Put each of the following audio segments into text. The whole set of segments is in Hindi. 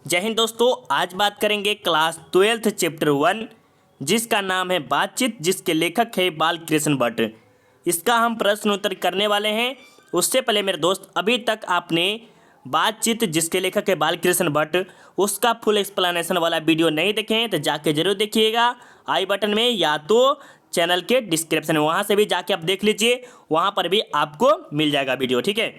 जय हिंद दोस्तों। आज बात करेंगे क्लास 12th चैप्टर 1 जिसका नाम है बातचीत, जिसके लेखक है बालकृष्ण भट्ट। इसका हम प्रश्न उत्तर करने वाले हैं। उससे पहले मेरे दोस्त, अभी तक आपने बातचीत जिसके लेखक है बालकृष्ण भट्ट उसका फुल एक्सप्लेनेशन वाला वीडियो नहीं देखे हैं तो जाके जरूर देखिएगा। आई बटन में या तो चैनल के डिस्क्रिप्शन में, वहाँ से भी जाके आप देख लीजिए, वहाँ पर भी आपको मिल जाएगा वीडियो। ठीक है,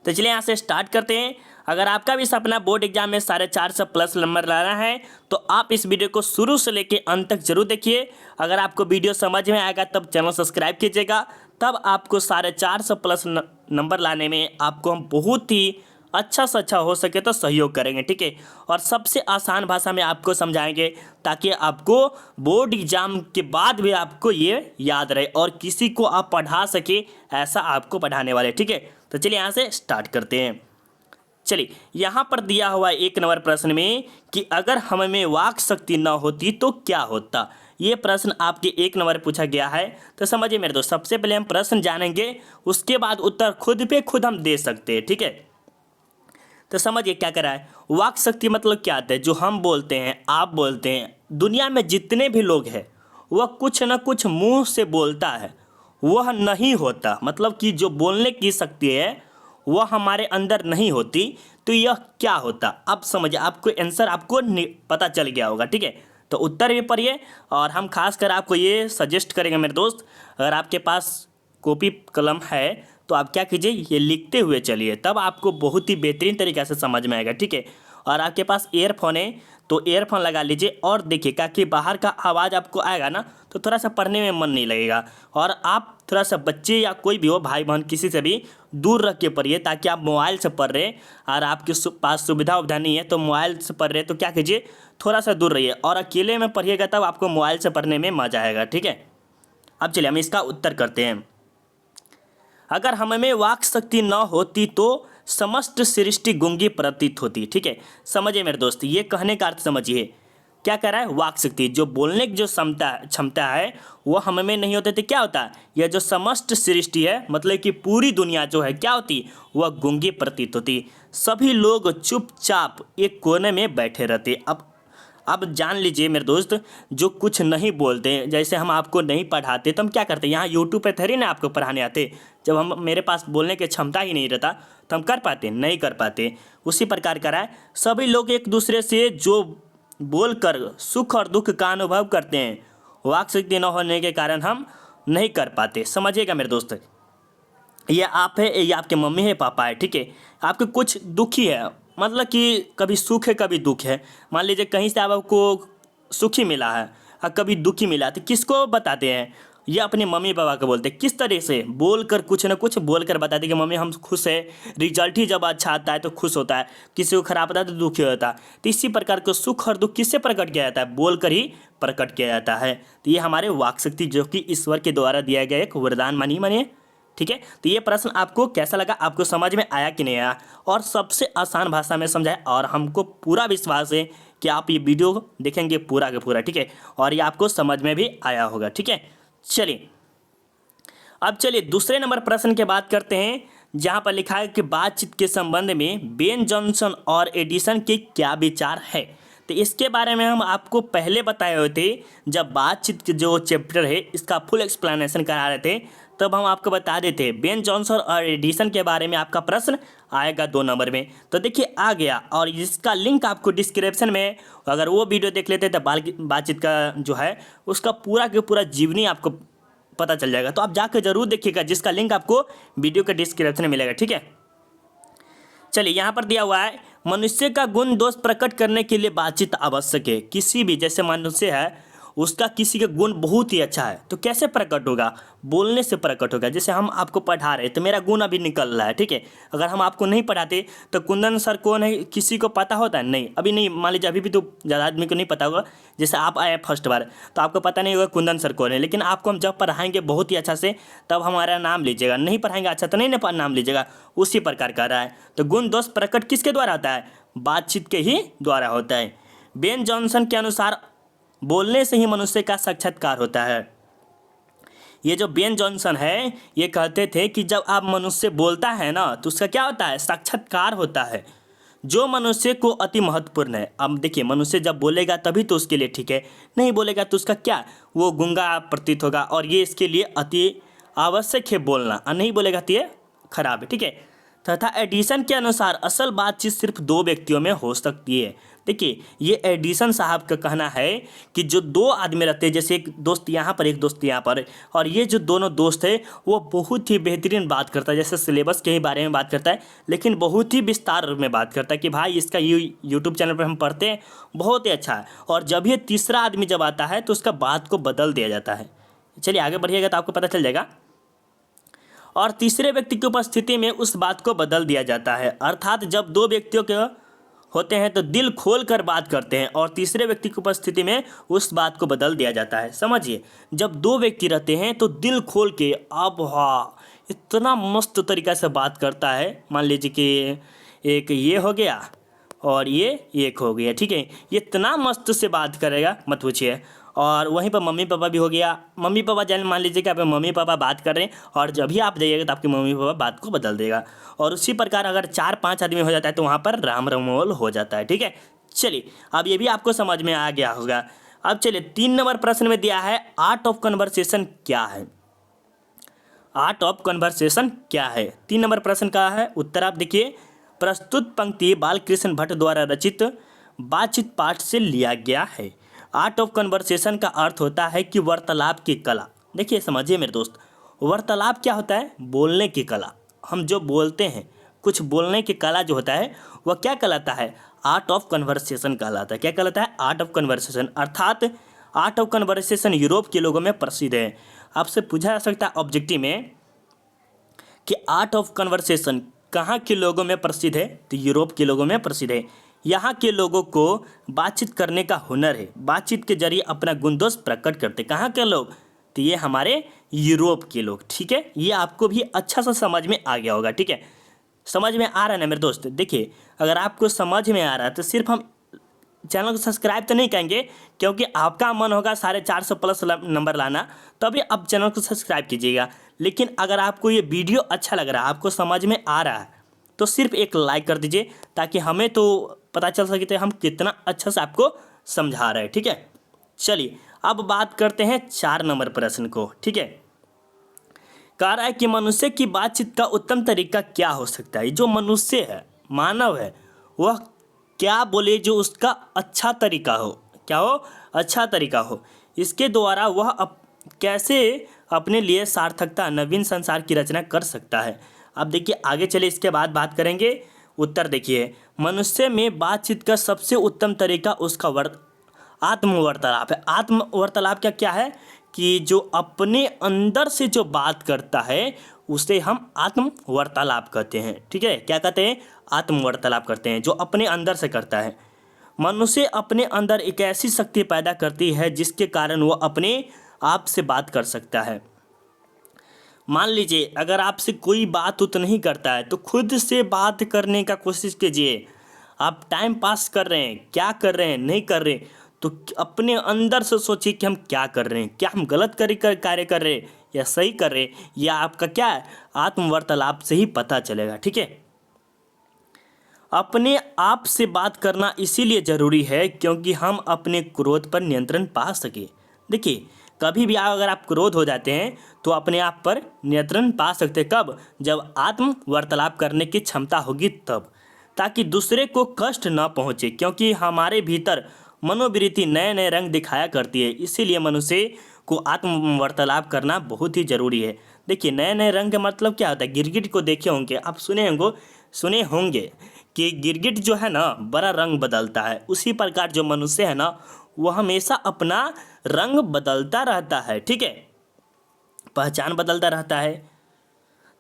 तो चलिए यहाँ से स्टार्ट करते हैं। अगर आपका भी सपना बोर्ड एग्जाम में 450+ नंबर लाना है तो आप इस वीडियो को शुरू से लेकर अंत तक जरूर देखिए। अगर आपको वीडियो समझ में आएगा तब चैनल सब्सक्राइब कीजिएगा, तब आपको 450+ नंबर लाने में आपको हम बहुत ही अच्छा से अच्छा हो सके तो सहयोग करेंगे। ठीक है, और सबसे आसान भाषा में आपको समझाएंगे ताकि आपको बोर्ड एग्जाम के बाद भी आपको ये याद रहे और किसी को आप पढ़ा सके, ऐसा आपको पढ़ाने वाले। ठीक है, तो चलिए यहाँ से स्टार्ट करते हैं। चलिए, यहाँ पर दिया हुआ 1 नंबर प्रश्न में कि अगर हम में वाक शक्ति न होती तो क्या होता। ये प्रश्न आपके 1 नंबर पूछा गया है। तो समझिए मेरे दोस्त, सबसे पहले हम प्रश्न जानेंगे, उसके बाद उत्तर खुद पे खुद हम दे सकते हैं। ठीक है, तो समझिए क्या करा है। वाक शक्ति मतलब क्या होता है? जो हम बोलते हैं, आप बोलते हैं, दुनिया में जितने भी लोग हैं वह कुछ ना कुछ मुंह से बोलता है, वह नहीं होता। मतलब कि जो बोलने की शक्ति है वह हमारे अंदर नहीं होती, तो यह क्या होता? अब समझिए, आपको आंसर आपको पता चल गया होगा। ठीक है, तो उत्तर भी पढ़िए और हम खास कर आपको ये सजेस्ट करेंगे मेरे दोस्त, अगर आपके पास कॉपी कलम है तो आप क्या कीजिए, ये लिखते हुए चलिए, तब आपको बहुत ही बेहतरीन तरीके से समझ में आएगा। ठीक है, और आपके पास ईयरफोन है तो ईयरफोन लगा लीजिए और देखिएगा कि बाहर का आवाज़ आपको आएगा ना तो थोड़ा सा पढ़ने में मन नहीं लगेगा। और आप थोड़ा सा बच्चे या कोई भी हो, भाई बहन, किसी से भी दूर रख के पढ़िए, ताकि आप मोबाइल से पढ़ रहे और आपके पास सुविधा उविधा नहीं है तो मोबाइल से पढ़ रहे तो क्या कीजिए, थोड़ा सा दूर रहिए और अकेले में पढ़िएगा, तब आपको मोबाइल से पढ़ने में मजा आएगा। ठीक है, अब चलिए हम इसका उत्तर करते हैं। अगर हम में वाक शक्ति न होती तो समस्त सृष्टि गूंगी प्रतीत होती। ठीक है, समझिए मेरे दोस्त, ये कहने का अर्थ समझिए, क्या कह रहा है? वाक शक्ति, जो बोलने की जो क्षमता है वो हम में नहीं होते तो क्या होता है? यह जो समस्त सृष्टि है, मतलब कि पूरी दुनिया जो है क्या होती, वह गूंगी प्रतीत होती। सभी लोग चुपचाप एक कोने में बैठे रहते। अब जान लीजिए मेरे दोस्त, जो कुछ नहीं बोलते, जैसे हम आपको नहीं पढ़ाते तो हम क्या करते, यहाँ यूट्यूब पे थोड़ी ना आपको पढ़ाने आते। जब हम मेरे पास बोलने की क्षमता ही नहीं रहता तो हम कर पाते नहीं कर पाते। उसी प्रकार का है, सभी लोग एक दूसरे से जो बोलकर सुख और दुख का अनुभव करते हैं, वाक शक्ति न होने के कारण हम नहीं कर पाते। समझिएगा मेरे दोस्त, ये आप है, ये आपके मम्मी है, पापा है। ठीक है, आपके कुछ दुखी है, मतलब कि कभी सुख है कभी दुख है। मान लीजिए कहीं से आपको सुखी मिला है और कभी दुखी मिला, तो किसको बताते हैं? ये अपने मम्मी पापा को बोलते हैं। किस तरह से? बोलकर, कुछ ना कुछ बोलकर बताते कि मम्मी हम खुश है। रिजल्ट ही जब अच्छा आता है तो खुश होता है, किसी को खराब आता है तो दुखी होता है। तो इसी प्रकार का सुख और दुख किससे प्रकट किया जाता है? बोलकर ही प्रकट किया जाता है। तो ये हमारे वाक शक्ति, जो कि ईश्वर के द्वारा दिया गया एक वरदान मानिए। ठीक है, तो ये प्रश्न आपको कैसा लगा, आपको समझ में आया कि नहीं आया, और सबसे आसान भाषा में समझाया, और हमको पूरा विश्वास है कि आप ये वीडियो देखेंगे पूरा का पूरा। ठीक है, और ये आपको समझ में भी आया होगा। ठीक है, चलिए अब चलिए दूसरे नंबर प्रश्न की बात करते हैं, जहां पर लिखा है कि बातचीत के संबंध में बेन जॉनसन और एडिसन के क्या विचार है। तो इसके बारे में हम आपको पहले बताए हुए थे, जब बातचीत के जो चैप्टर है इसका फुल एक्सप्लेनेशन करा रहे थे, तब हम आपको बता देते बेन जॉनसन और एडिसन के बारे में आपका प्रश्न आएगा 2 नंबर में। तो देखिए आ गया, और इसका लिंक आपको डिस्क्रिप्शन में, अगर वो वीडियो देख लेते तो बातचीत का जो है उसका पूरा के पूरा जीवनी आपको पता चल जाएगा। तो आप जाकर जरूर देखिएगा, जिसका लिंक आपको वीडियो के डिस्क्रिप्शन में मिलेगा। ठीक है, चलिए यहाँ पर दिया हुआ है, मनुष्य का गुण दोष प्रकट करने के लिए बातचीत आवश्यक है। किसी भी, जैसे मनुष्य है उसका किसी का गुण बहुत ही अच्छा है तो कैसे प्रकट होगा? बोलने से प्रकट होगा। जैसे हम आपको पढ़ा रहे तो मेरा गुण अभी निकल रहा है। ठीक है, अगर हम आपको नहीं पढ़ाते तो कुंदन सर कौन है किसी को पता होता है? नहीं, अभी नहीं। मान लीजिए अभी भी तो ज़्यादा आदमी को नहीं पता होगा। जैसे आप आए फर्स्ट बार तो आपको पता नहीं होगा कुंदन सर कौन है, लेकिन आपको हम जब पढ़ाएंगे बहुत ही अच्छा से तब हमारा नाम लीजिएगा। नहीं पढ़ाएंगे अच्छा तो नहीं नाम लीजिएगा। उसी प्रकार का रहा है। तो गुण दोष प्रकट किसके द्वारा होता है? बातचीत के ही द्वारा होता है। बेन जॉनसन के अनुसार बोलने से ही मनुष्य का साक्षात्कार होता है। ये जो बेन जॉनसन है ये कहते थे कि जब आप मनुष्य बोलता है ना तो उसका क्या होता है? साक्षात्कार होता है। जो मनुष्य को अति महत्वपूर्ण है। अब देखिए, मनुष्य जब बोलेगा तभी तो उसके लिए ठीक है, नहीं बोलेगा तो उसका क्या, वो गूंगा प्रतीत होगा, और ये इसके लिए अति आवश्यक है बोलना, और नहीं बोलेगा तो ये खराब है, ठीक है। तथा एडिसन के अनुसार असल बातचीत सिर्फ दो व्यक्तियों में हो सकती है। देखिए, ये एडिसन साहब का कहना है कि जो दो आदमी रहते हैं, जैसे एक दोस्त यहाँ पर एक दोस्त यहाँ पर, और ये जो दोनों दोस्त है वो बहुत ही बेहतरीन बात करता है, जैसे सिलेबस के ही बारे में बात करता है, लेकिन बहुत ही विस्तार में बात करता है कि भाई इसका यूट्यूब चैनल पर हम पढ़ते हैं, बहुत ही अच्छा है। और जब ये तीसरा आदमी जब आता है तो उसका बात को बदल दिया जाता है। चलिए आगे बढ़िएगा तो आपको पता चल जाएगा। और तीसरे व्यक्ति की उपस्थिति में उस बात को बदल दिया जाता है, अर्थात जब दो व्यक्तियों के होते हैं तो दिल खोल कर बात करते हैं, और तीसरे व्यक्ति की उपस्थिति में उस बात को बदल दिया जाता है। समझिए, जब दो व्यक्ति रहते हैं तो दिल खोल के, अब हाँ, इतना मस्त तरीक़ा से बात करता है। मान लीजिए कि एक ये हो गया और ये एक हो गया, ठीक है, ये इतना मस्त से बात करेगा मत पूछिए। और वहीं पर मम्मी पापा भी हो गया, मम्मी पापा जान मान लीजिए कि आप मम्मी पापा बात कर रहे हैं और जब भी आप जाइएगा तो आपके मम्मी पापा बात को बदल देगा। और उसी प्रकार अगर 4-5 आदमी हो जाता है तो वहाँ पर राम रमोल हो जाता है, ठीक है। चलिए, अब ये भी आपको समझ में आ गया होगा। अब चलिए 3 नंबर प्रश्न में दिया है, आर्ट ऑफ कन्वर्सेशन क्या है। आर्ट ऑफ कन्वर्सेशन क्या है, 3 नंबर प्रश्न का है उत्तर। आप देखिए, प्रस्तुत पंक्ति बालकृष्ण भट्ट द्वारा रचित बातचीत पाठ से लिया गया है। आर्ट ऑफ कन्वर्सेशन का अर्थ होता है कि वार्तालाप की कला। देखिए समझिए मेरे दोस्त, वार्तालाप क्या होता है, बोलने की कला। हम जो बोलते हैं, कुछ बोलने की कला जो होता है वह क्या कहलाता है, आर्ट ऑफ कन्वर्सेशन कहलाता है। क्या कहलाता है, आर्ट ऑफ कन्वर्सेशन। अर्थात आर्ट ऑफ कन्वर्सेशन यूरोप के लोगों में प्रसिद्ध है। आपसे पूछा जा सकता है ऑब्जेक्टिव में कि आर्ट ऑफ कन्वर्सेशन कहाँ के लोगों में प्रसिद्ध है, तो यूरोप के लोगों में प्रसिद्ध है। यहाँ के लोगों को बातचीत करने का हुनर है, बातचीत के जरिए अपना गुणदोष प्रकट करते। कहाँ के लोग, तो ये हमारे यूरोप के लोग, ठीक है। ये आपको भी अच्छा सा समझ में आ गया होगा, ठीक है। समझ में आ रहा है ना मेरे दोस्त। देखिए, अगर आपको समझ में आ रहा है तो सिर्फ हम चैनल को सब्सक्राइब तो नहीं कहेंगे, क्योंकि आपका मन होगा 450 प्लस नंबर लाना, तभी आप चैनल को सब्सक्राइब कीजिएगा। लेकिन अगर आपको ये वीडियो अच्छा लग रहा है, आपको समझ में आ रहा है, तो सिर्फ एक लाइक कर दीजिए, ताकि हमें तो पता चल सके हम कितना अच्छा से आपको समझा रहे हैं, ठीक है। चलिए अब बात करते हैं 4 नंबर प्रश्न को, ठीक है। कह रहा है कि मनुष्य की बातचीत का उत्तम तरीका क्या हो सकता है। जो मनुष्य है, मानव है, वह क्या बोले जो उसका अच्छा तरीका हो, क्या हो, अच्छा तरीका हो। इसके द्वारा वह कैसे अपने लिए सार्थकता, नवीन संसार की रचना कर सकता है। अब देखिए आगे चले, इसके बाद बात करेंगे। उत्तर देखिए, मनुष्य में बातचीत का सबसे उत्तम तरीका उसका आत्मवार्तालाप है। आत्मवार्तालाप क्या है कि जो अपने अंदर से जो बात करता है उसे हम आत्मवार्तालाप कहते हैं, ठीक है। क्या कहते हैं, आत्मवार्तालाप करते हैं, जो अपने अंदर से करता है। मनुष्य अपने अंदर एक ऐसी शक्ति पैदा करती है जिसके कारण वो अपने आप से बात कर सकता है। मान लीजिए अगर आपसे कोई बात उत नहीं करता है तो खुद से बात करने का कोशिश कीजिए। आप टाइम पास कर रहे हैं, क्या कर रहे हैं, नहीं कर रहे, तो अपने अंदर से सोचिए कि हम क्या कर रहे हैं, क्या हम गलत कार्य कर रहे हैं या सही कर रहे हैं, या आपका क्या है, आत्मवार्तालाप से ही पता चलेगा, ठीक है। अपने आप से बात करना इसीलिए ज़रूरी है क्योंकि हम अपने क्रोध पर नियंत्रण पा सके। देखिए, कभी भी अगर आप क्रोध हो जाते हैं तो अपने आप पर नियंत्रण पा सकते, कब, जब आत्म वार्तालाप करने की क्षमता होगी तब, ताकि दूसरे को कष्ट न पहुंचे। क्योंकि हमारे भीतर मनोवृत्ति नए नए रंग दिखाया करती है, इसीलिए मनुष्य को आत्म वार्तालाप करना बहुत ही ज़रूरी है। देखिए, नए नए रंग का मतलब क्या होता है, गिरगिट को देखे होंगे आप, सुने होंगे कि गिरगिट जो है ना बड़ा रंग बदलता है। उसी प्रकार जो मनुष्य है ना वह हमेशा अपना रंग बदलता रहता है, ठीक है, पहचान बदलता रहता है,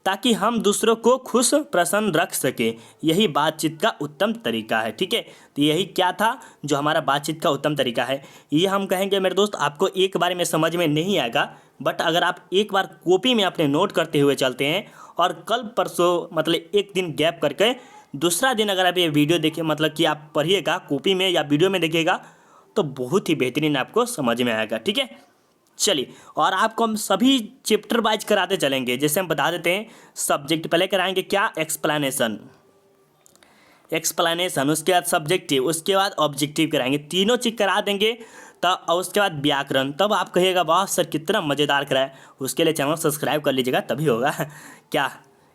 ताकि हम दूसरों को खुश प्रसन्न रख सके। यही बातचीत का उत्तम तरीका है, ठीक है। तो यही क्या था जो हमारा बातचीत का उत्तम तरीका है। ये हम कहेंगे मेरे दोस्त, आपको एक बार में समझ में नहीं आएगा, बट अगर आप एक बार कॉपी में अपने नोट करते हुए चलते हैं और कल परसों मतलब एक दिन गैप करके दूसरा दिन अगर आप ये वीडियो देखिए, मतलब कि आप पढ़िएगा कॉपी में या वीडियो में देखिएगा, तो बहुत ही बेहतरीन आपको समझ में आएगा, ठीक है। चलिए, और आपको हम सभी चैप्टर वाइज कराते चलेंगे। जैसे हम बता देते हैं, सब्जेक्ट पहले कराएंगे क्या, एक्सप्लेनेशन। एक्सप्लेनेशन, उसके बाद सब्जेक्टिव, उसके बाद ऑब्जेक्टिव कराएंगे, तीनों चीज़ करा देंगे तब, और उसके बाद व्याकरण। तब आप कहिएगा वाह सर कितना मज़ेदार कराए। उसके लिए चैनल सब्सक्राइब कर लीजिएगा तभी होगा क्या,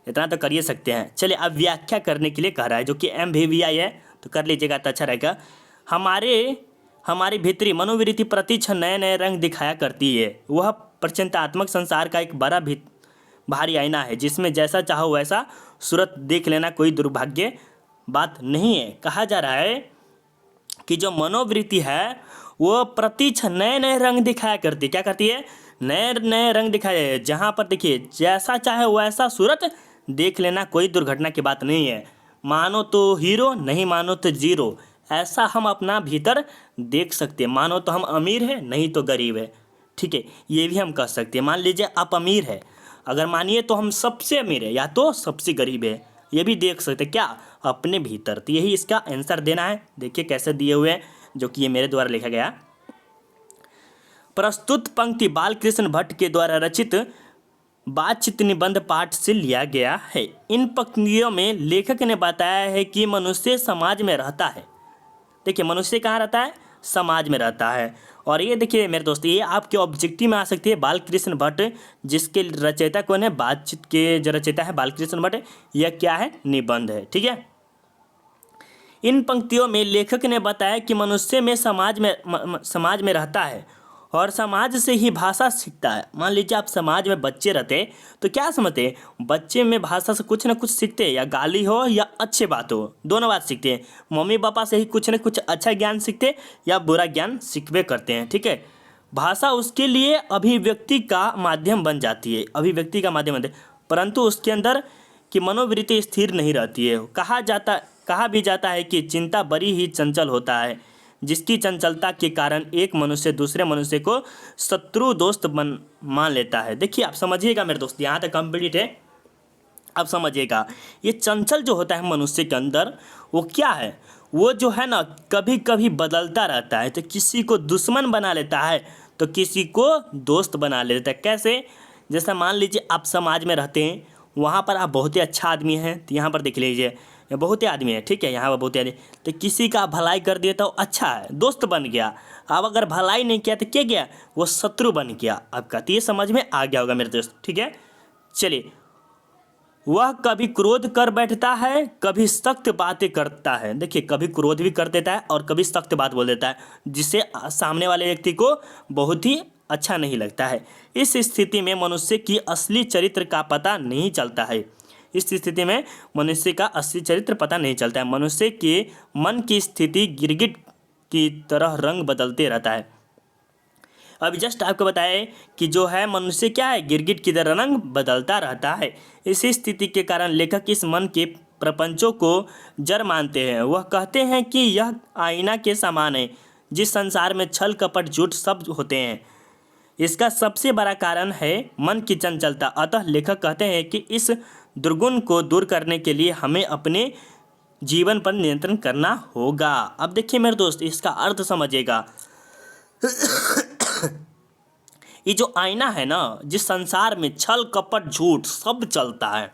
इतना तो कर ही सकते हैं। चलिए अब व्याख्या करने के लिए कह रहा है जो कि MVVI है, तो कर लीजिएगा तो अच्छा रहेगा। हमारी भीतरी मनोवृत्ति प्रति क्षण नए नए रंग दिखाया करती है। वह प्रचेतात्मक संसार का एक बड़ा भारी आईना है जिसमें जैसा चाहो वैसा सूरत देख लेना कोई दुर्भाग्य बात नहीं है। कहा जा रहा है कि जो मनोवृत्ति है वो प्रति क्षण नए नए रंग दिखाया करती है। क्या करती है? नए नए रंग दिखाए। जहाँ पर देखिए जैसा चाहे वैसा सूरत देख लेना कोई दुर्घटना की बात नहीं है। मानो तो हीरो, नहीं मानो तो जीरो, ऐसा हम अपना भीतर देख सकते हैं। मानो तो हम अमीर है, नहीं तो गरीब है, ठीक है, ये भी हम कह सकते हैं। मान लीजिए आप अमीर है, अगर मानिए तो हम सबसे अमीर है या तो सबसे गरीब है, ये भी देख सकते हैं। क्या? अपने भीतर। तो यही इसका आंसर देना है। देखिए कैसे दिए हुए हैं, जो कि ये मेरे द्वारा लिखा गया। प्रस्तुत पंक्ति बालकृष्ण भट्ट के द्वारा रचित बातचीत निबंध पाठ से लिया गया है। इन पंक्तियों में लेखक ने बताया है कि मनुष्य समाज में रहता है। देखिए मनुष्य कहाँ रहता है? समाज में रहता है। और ये देखिए मेरे दोस्त, ये आपके ऑब्जेक्टिव में आ सकती है। बालकृष्ण भट्ट, जिसके रचयिता कौन है? बातचीत के जो रचयिता है बालकृष्ण भट्ट, यह क्या है? निबंध है, ठीक है। इन पंक्तियों में लेखक ने बताया कि मनुष्य में समाज में रहता है और समाज से ही भाषा सीखता है। मान लीजिए आप समाज में बच्चे रहते तो क्या समझते हैं? बच्चे में भाषा से कुछ ना कुछ सीखते हैं, या गाली हो या अच्छी बात हो, दोनों बात सीखते हैं। मम्मी पापा से ही कुछ ना कुछ अच्छा ज्ञान सीखते या बुरा ज्ञान सीखबे करते हैं, ठीक है। भाषा उसके लिए अभिव्यक्ति का माध्यम बन जाती है, अभिव्यक्ति का माध्यम बनती है, परंतु उसके अंदर की मनोवृत्ति स्थिर नहीं रहती है। कहा भी जाता है कि चिंता बड़ी ही चंचल होता है, जिसकी चंचलता के कारण एक मनुष्य दूसरे मनुष्य को शत्रु दोस्त मान लेता है। देखिए आप समझिएगा मेरे दोस्त, यहाँ तक कंप्लीट है। आप समझिएगा, ये चंचल जो होता है मनुष्य के अंदर, वो क्या है? वो जो है ना कभी कभी बदलता रहता है। तो किसी को दुश्मन बना लेता है तो किसी को दोस्त बना लेता है। कैसे? जैसा मान लीजिए आप समाज में रहते हैं, वहाँ पर आप बहुत ही अच्छा आदमी हैं, तो यहाँ पर देख लीजिए बहुत ही आदमी है, ठीक है, यहाँ पर बहुत ही आदमी, तो किसी का भलाई कर दिया तो अच्छा है, दोस्त बन गया। अब अगर भलाई नहीं किया तो क्या गया? वो शत्रु बन गया आपका। तो ये समझ में आ गया होगा मेरे दोस्त, ठीक है। चलिए, वह कभी क्रोध कर बैठता है, कभी सख्त बातें करता है। देखिए कभी क्रोध भी कर देता है और कभी सख्त बात बोल देता है, जिससे सामने वाले व्यक्ति को बहुत ही अच्छा नहीं लगता है। इस स्थिति में मनुष्य की असली चरित्र का पता नहीं चलता है। इस स्थिति में मनुष्य का असली चरित्र पता नहीं चलता है। मनुष्य के मन की स्थिति गिरगिट की तरह रंग बदलते रहता है। अभी जस्ट आपको बताया कि जो है मनुष्य क्या है? गिरगिट की तरह रंग बदलता रहता है। इसी स्थिति के कारण लेखक इस मन के प्रपंचों को जड़ मानते हैं। वह कहते हैं कि यह आईना के समान है, जिस संसार में छल कपट झूठ सब होते हैं। इसका सबसे बड़ा कारण है मन की चंचलता। अतः लेखक कहते हैं कि इस दुर्गुण को दूर करने के लिए हमें अपने जीवन पर नियंत्रण करना होगा। अब देखिए मेरे दोस्त, इसका अर्थ समझिएगा। ये जो आईना है ना, जिस संसार में छल कपट झूठ सब चलता है,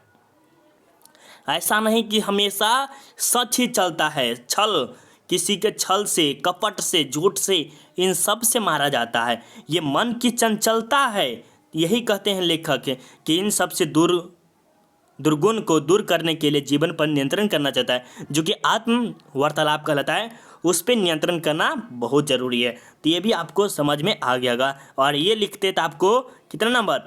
ऐसा नहीं कि हमेशा सच ही चलता है। छल, किसी के छल से, कपट से, झूठ से, इन सब से मारा जाता है। ये मन की चंचलता है। यही कहते हैं लेखक कि इन सब से दुर्गुण को दूर करने के लिए जीवन पर नियंत्रण करना चाहता है, जो कि आत्म वार्तालाप कहलाता है। उस पर नियंत्रण करना बहुत ज़रूरी है। तो ये भी आपको समझ में आ गया होगा। और ये लिखते तो आपको कितना नंबर?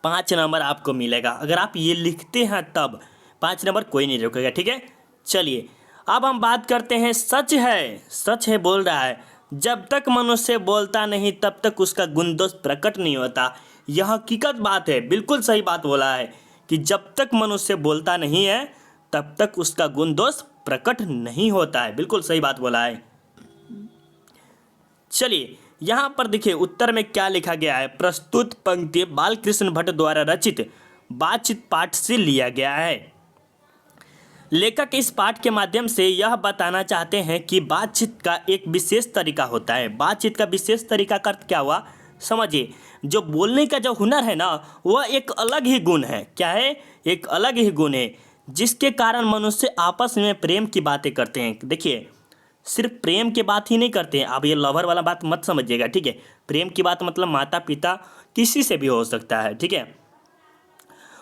5 नंबर आपको मिलेगा। अगर आप ये लिखते हैं तब 5 नंबर कोई नहीं रोकेगा, ठीक है। चलिए अब हम बात करते हैं। सच है बोल रहा है। जब तक मनुष्य बोलता नहीं तब तक उसका गुण दोष प्रकट नहीं होता। यह हकीकत बात है, बिल्कुल सही बात बोला है कि जब तक मनुष्य बोलता नहीं है तब तक उसका गुण दोष प्रकट नहीं होता है। बिल्कुल सही बात बोला है। चलिए यहाँ पर देखिए उत्तर में क्या लिखा गया है। प्रस्तुत पंक्ति बालकृष्ण भट्ट द्वारा रचित बातचीत पाठ से लिया गया है। लेखक इस पाठ के माध्यम से यह बताना चाहते हैं कि बातचीत का एक विशेष तरीका होता है। बातचीत का विशेष तरीका का अर्थ क्या हुआ? समझिए, जो बोलने का जो हुनर है ना, वह एक अलग ही गुण है। क्या है? एक अलग ही गुण है, जिसके कारण मनुष्य आपस में प्रेम की बातें करते हैं। देखिए, सिर्फ प्रेम की बात ही नहीं करते हैं, आप ये लवर वाला बात मत समझिएगा, ठीक है। प्रेम की बात मतलब माता पिता किसी से भी हो सकता है, ठीक है।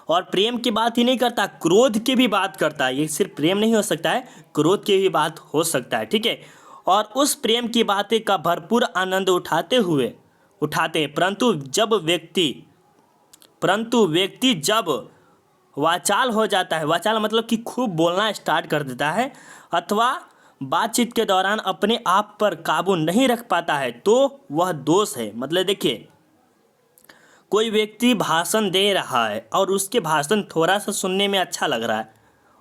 और प्रेम की बात ही नहीं करता, क्रोध की भी बात करता है। ये सिर्फ प्रेम नहीं हो सकता है, क्रोध की भी बात हो सकता है, ठीक है। और उस प्रेम की बातें का भरपूर आनंद उठाते हैं, परंतु व्यक्ति जब वाचाल हो जाता है, वाचाल मतलब कि खूब बोलना स्टार्ट कर देता है, अथवा बातचीत के दौरान अपने आप पर काबू नहीं रख पाता है, तो वह दोष है। मतलब देखिए, कोई व्यक्ति भाषण दे रहा है और उसके भाषण थोड़ा सा सुनने में अच्छा लग रहा है,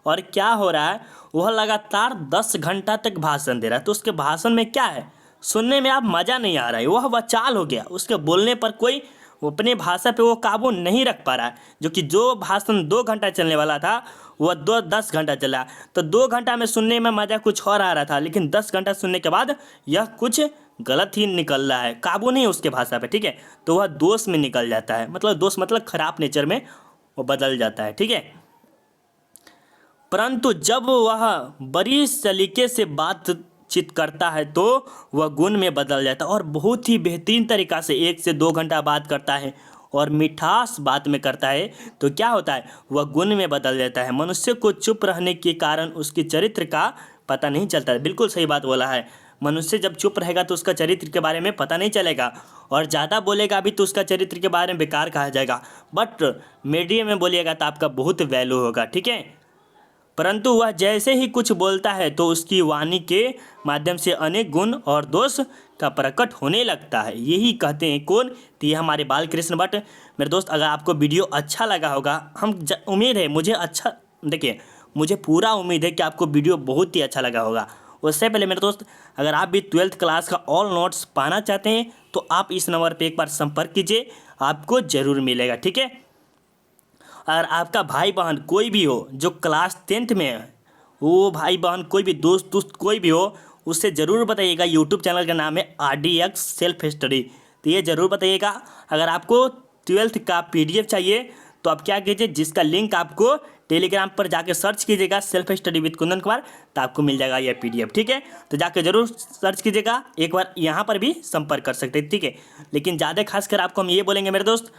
और क्या हो रहा है, वह लगातार 10 घंटा तक भाषण दे रहा है, तो उसके भाषण में क्या है, सुनने में आप मज़ा नहीं आ रहा है, वह वाचाल हो गया, उसके बोलने पर कोई अपने भाषा पे वो काबू नहीं रख पा रहा है। जो भाषण 2 घंटा चलने वाला था वह 10 घंटा चला, तो 2 घंटा में सुनने में मज़ा कुछ और आ रहा था, लेकिन 10 घंटा सुनने के बाद यह कुछ गलत ही निकल रहा है, काबू नहीं उसके भाषा पे, ठीक है। तो वह दोष में निकल जाता है, मतलब दोष मतलब खराब नेचर में वो बदल जाता है, ठीक है। परंतु जब वह बड़ी सलीके से बातचीत करता है तो वह गुण में बदल जाता है, और बहुत ही बेहतरीन तरीक़ा से 1 से 2 घंटा बात करता है और मिठास बात में करता है, तो क्या होता है, वह गुण में बदल जाता है। मनुष्य को चुप रहने के कारण उसके चरित्र का पता नहीं चलता है। बिल्कुल सही बात बोला है, मनुष्य जब चुप रहेगा तो उसका चरित्र के बारे में पता नहीं चलेगा, और ज़्यादा बोलेगा भी तो उसका चरित्र के बारे में बेकार कहा जाएगा, बट मीडियम में बोलिएगा तो आपका बहुत वैल्यू होगा, ठीक है। परंतु वह जैसे ही कुछ बोलता है तो उसकी वाणी के माध्यम से अनेक गुण और दोष का प्रकट होने लगता है। यही कहते हैं कौन, तो ये हमारे बालकृष्ण भट्ट। मेरे दोस्त, अगर आपको वीडियो अच्छा लगा होगा, उम्मीद है मुझे अच्छा, देखिए मुझे पूरा उम्मीद है कि आपको वीडियो बहुत ही अच्छा लगा होगा। उससे पहले मेरे दोस्त, अगर आप भी 12th क्लास का ऑल नोट्स पाना चाहते हैं तो आप इस नंबर पर एक बार संपर्क कीजिए, आपको ज़रूर मिलेगा, ठीक है। अगर आपका भाई बहन कोई भी हो जो क्लास 10th में है, वो भाई बहन कोई भी दोस्त कोई भी हो, उससे ज़रूर बताइएगा। यूट्यूब चैनल का नाम है RDX सेल्फ स्टडी, तो ये ज़रूर बताइएगा। अगर आपको 12th का PDF चाहिए तो आप क्या कीजिए, जिसका लिंक आपको टेलीग्राम पर जाके सर्च कीजिएगा, self study with Kundan Kumar, तो आपको मिल जाएगा ये PDF, ठीक है। तो जाके ज़रूर सर्च कीजिएगा, एक बार यहाँ पर भी संपर्क कर सकते हैं, ठीक है। लेकिन ज़्यादा खासकर आपको हम ये बोलेंगे मेरे दोस्त,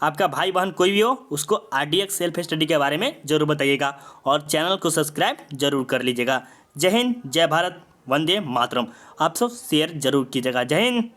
आपका भाई बहन कोई भी हो उसको RDX सेल्फ स्टडी के बारे में ज़रूर बताइएगा, और चैनल को सब्सक्राइब जरूर कर लीजिएगा। जय हिंद, जय भारत, वंदे मातरम। आप सब शेयर जरूर कीजिएगा। जय हिंद।